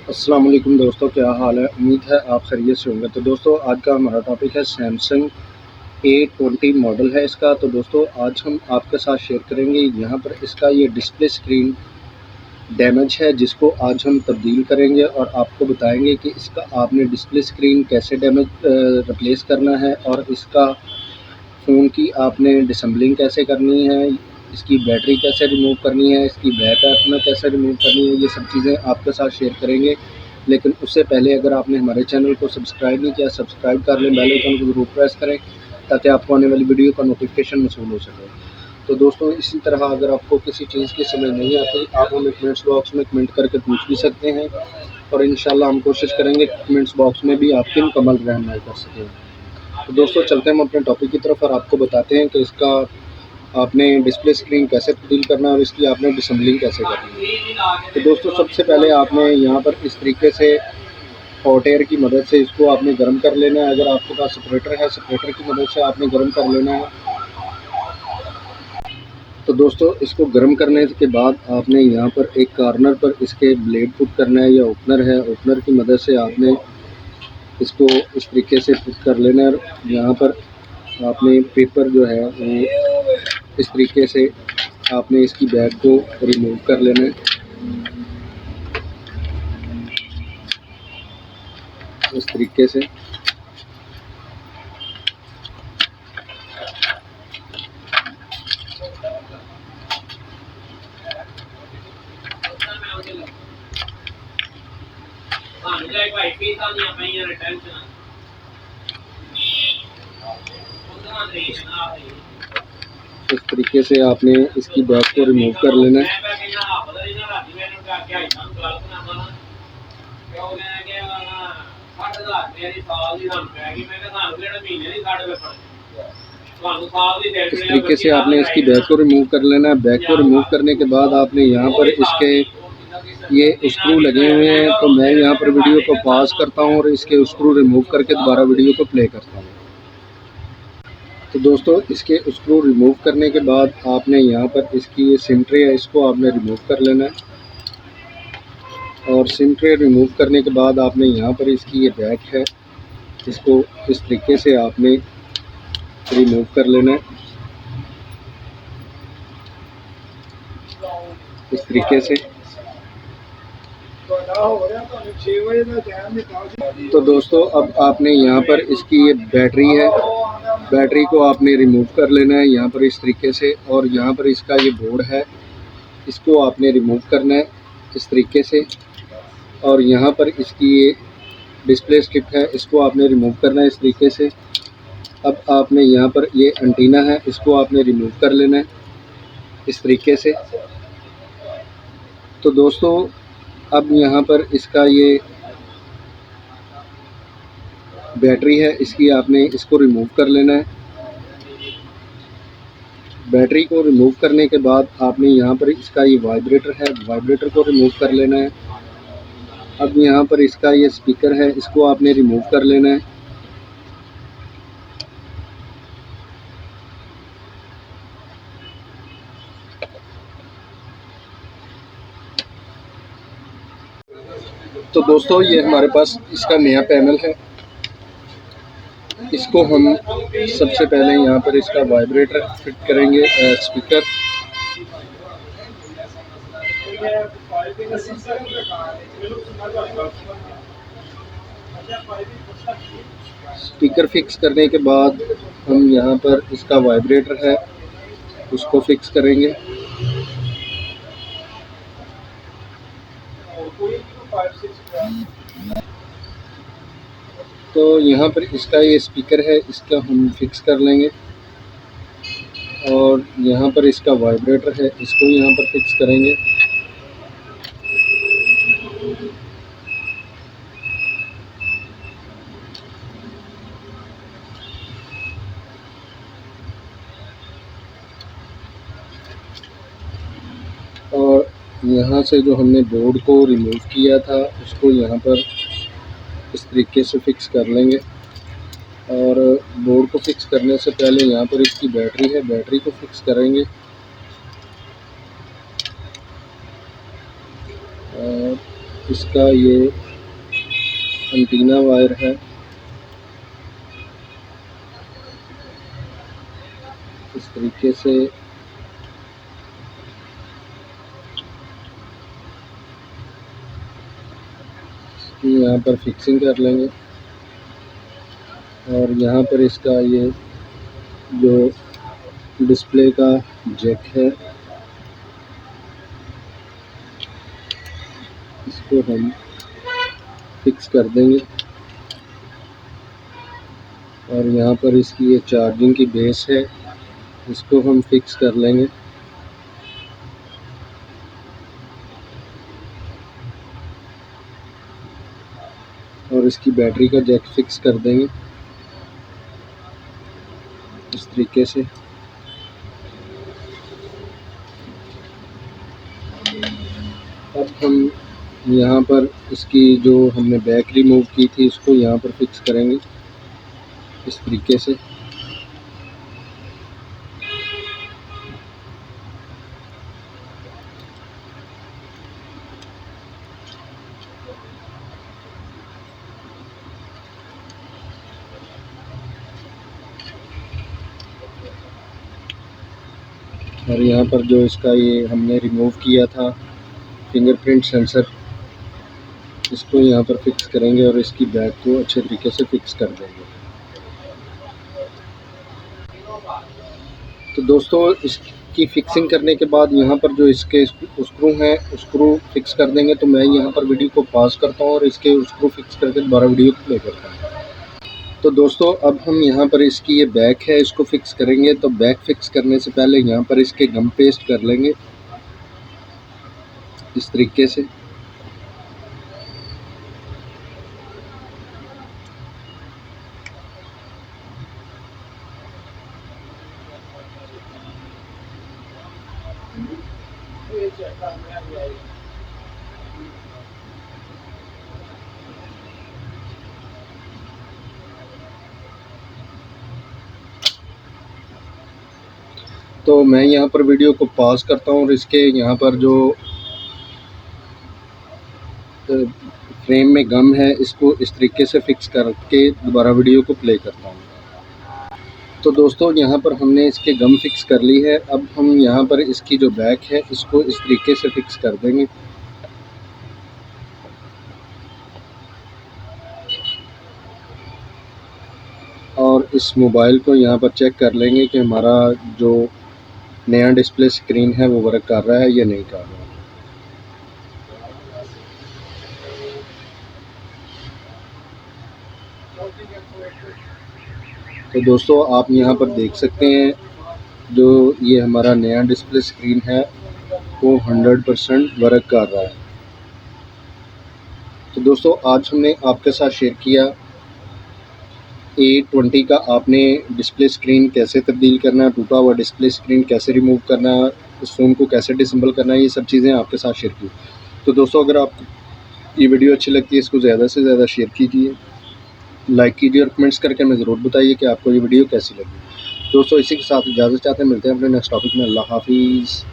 अस्सलाम वालेकुम दोस्तों, क्या हाल है। उम्मीद है आप खैरियत से होंगे। तो दोस्तों आज का हमारा टॉपिक है सैमसंग A20 मॉडल है इसका। तो दोस्तों आज हम आपके साथ शेयर करेंगे यहाँ पर इसका ये डिस्प्ले स्क्रीन डैमेज है जिसको आज हम तब्दील करेंगे और आपको बताएंगे कि इसका आपने डिस्प्ले स्क्रीन कैसे रिप्लेस करना है और इसका फ़ोन की आपने डिसम्बलिंग कैसे करनी है, इसकी बैटरी कैसे रिमूव करनी है, इसकी बैकअप में कैसे रिमूव करनी है, ये सब चीज़ें आपके साथ शेयर करेंगे। लेकिन उससे पहले अगर आपने हमारे चैनल को सब्सक्राइब नहीं किया, सब्सक्राइब कर लें, बेल आइकन को ज़रूर प्रेस करें ताकि आपको आने वाली वीडियो का नोटिफिकेशन मौसूल हो सके। तो दोस्तों इसी तरह अगर आपको किसी चीज़ की समझ नहीं आती, आप हमें कमेंट्स बॉक्स में कमेंट करके पूछ भी सकते हैं और इंशाल्लाह हम कोशिश करेंगे कमेंट्स बॉक्स में भी आपकी मुकम्मल रहनुमाई कर सकें। तो दोस्तों चलते हैं हम अपने टॉपिक की तरफ और आपको बताते हैं कि इसका आपने डिस्प्ले स्क्रीन कैसे तब्दील करना है और इसकी आपने डिसम्बलिंग कैसे करनी है। तो दोस्तों सबसे पहले आपने यहाँ पर इस तरीके से हॉट एयर की मदद से इसको आपने गर्म कर लेना है। अगर आपके पास सेपरेटर है, सेपरेटर की मदद से आपने गर्म कर लेना है। तो दोस्तों इसको गर्म करने के बाद आपने यहाँ पर एक कॉर्नर पर इसके ब्लेड पुट करना है या ओपनर है, ओपनर की मदद से आपने इसको इस तरीके से पुट कर लेना है। यहाँ पर आपने पेपर जो है वो इस तरीके से आपने इसकी बैग को रिमूव कर लेना है, इस तरीके से। इस तरीके से आपने इसकी बैग को रिमूव कर लेना है। इस तरीके से आपने इसकी बैग को रिमूव कर लेना है। बैग को रिमूव करने के बाद आपने यहाँ पर इसके ये स्क्रू लगे हुए हैं, तो मैं यहाँ पर वीडियो को पॉज करता हूँ और इसके स्क्रू रिमूव करके दोबारा वीडियो को प्ले करता हूँ। तो दोस्तों इसके स्क्रू रिमूव करने के बाद आपने यहाँ पर इसकी ये सिम ट्रे है, इसको आपने रिमूव कर लेना है। और सिम ट्रे रिमूव करने के बाद आपने यहाँ पर इसकी ये बैक है, इसको इस तरीके से आपने रिमूव कर लेना है, इस तरीके से। तो दोस्तों अब आपने यहाँ पर इसकी ये बैटरी है, बैटरी को आपने रिमूव कर लेना है यहाँ पर इस तरीके से। और यहाँ पर इसका ये बोर्ड है, इसको आपने रिमूव करना है इस तरीके से। और यहाँ पर इसकी ये डिस्प्ले स्ट्रिप है, इसको आपने रिमूव करना है इस तरीके से। अब आपने यहाँ पर ये एंटीना है, इसको आपने रिमूव कर लेना है इस तरीके से। तो दोस्तों अब यहाँ पर इसका ये बैटरी है, इसकी आपने इसको रिमूव कर लेना है। बैटरी को रिमूव करने के बाद आपने यहाँ पर इसका ये वाइब्रेटर है, वाइब्रेटर को रिमूव कर लेना है। अब यहाँ पर इसका ये स्पीकर है, इसको आपने रिमूव कर लेना है। तो दोस्तों ये हमारे पास इसका नया पैनल है, इसको हम सबसे पहले यहाँ पर इसका वाइब्रेटर फिट करेंगे, स्पीकर। स्पीकर फिक्स करने के बाद हम यहाँ पर इसका वाइब्रेटर है उसको फिक्स करेंगे। तो यहाँ पर इसका ये स्पीकर है, इसका हम फिक्स कर लेंगे। और यहाँ पर इसका वाइब्रेटर है, इसको यहाँ पर फिक्स करेंगे। और यहाँ से जो हमने बोर्ड को रिमूव किया था उसको यहाँ पर इस तरीके से फिक्स कर लेंगे। और बोर्ड को फिक्स करने से पहले यहाँ पर इसकी बैटरी है, बैटरी को फिक्स करेंगे। और इसका ये एंटीना वायर है, इस तरीके से इसकी यहाँ पर फिक्सिंग कर लेंगे। और यहाँ पर इसका ये जो डिस्प्ले का जैक है, इसको हम फिक्स कर देंगे। और यहाँ पर इसकी ये चार्जिंग की बेस है, इसको हम फिक्स कर लेंगे। और इसकी बैटरी का जैक फिक्स कर देंगे इस तरीके से। अब हम यहाँ पर इसकी जो हमने बैक रिमूव की थी इसको यहाँ पर फिक्स करेंगे इस तरीके से। और यहाँ पर जो इसका ये हमने रिमूव किया था फिंगरप्रिंट सेंसर, इसको यहाँ पर फिक्स करेंगे और इसकी बैक को अच्छे तरीके से फिक्स कर देंगे। तो दोस्तों इसकी फिक्सिंग करने के बाद यहाँ पर जो इसके स्क्रू हैं स्क्रू फिक्स कर देंगे। तो मैं यहाँ पर वीडियो को पॉज करता हूँ और इसके स्क्रू फिक्स करके दोबारा वीडियो को प्ले करता हूँ। तो दोस्तों अब हम यहाँ पर इसकी ये बैक है इसको फिक्स करेंगे। तो बैक फिक्स करने से पहले यहाँ पर इसके गम पेस्ट कर लेंगे इस तरीके से। तो मैं यहाँ पर वीडियो को पॉज करता हूँ और इसके यहाँ पर जो फ्रेम में गम है इसको इस तरीके से फिक्स करके दोबारा वीडियो को प्ले करता हूँ। तो दोस्तों यहाँ पर हमने इसके गम फिक्स कर ली है। अब हम यहाँ पर इसकी जो बैक है इसको इस तरीके से फिक्स कर देंगे। और इस मोबाइल को यहाँ पर चेक कर लेंगे कि हमारा जो नया डिस्प्ले स्क्रीन है वो वर्क कर रहा है या नहीं कर रहा है। तो दोस्तों आप यहाँ पर देख सकते हैं जो ये हमारा नया डिस्प्ले स्क्रीन है वो 100% वर्क कर रहा है। तो दोस्तों आज हमने आपके साथ शेयर किया A20 का आपने डिस्प्ले स्क्रीन कैसे तब्दील करना है, टूटा हुआ डिस्प्ले स्क्रीन कैसे रिमूव करना है, उस फ़ोन को कैसे डिसेंबल करना है, ये सब चीज़ें आपके साथ शेयर की। तो दोस्तों अगर आपको ये वीडियो अच्छी लगती है इसको ज़्यादा से ज़्यादा शेयर कीजिए, लाइक कीजिए और कमेंट्स करके हमें ज़रूर बताइए कि आपको ये वीडियो कैसी लगी। दोस्तों इसी के साथ इजाज़त चाहते हैं, मिलते हैं अपने नेक्स्ट टॉपिक में। अल्लाह हाफिज़।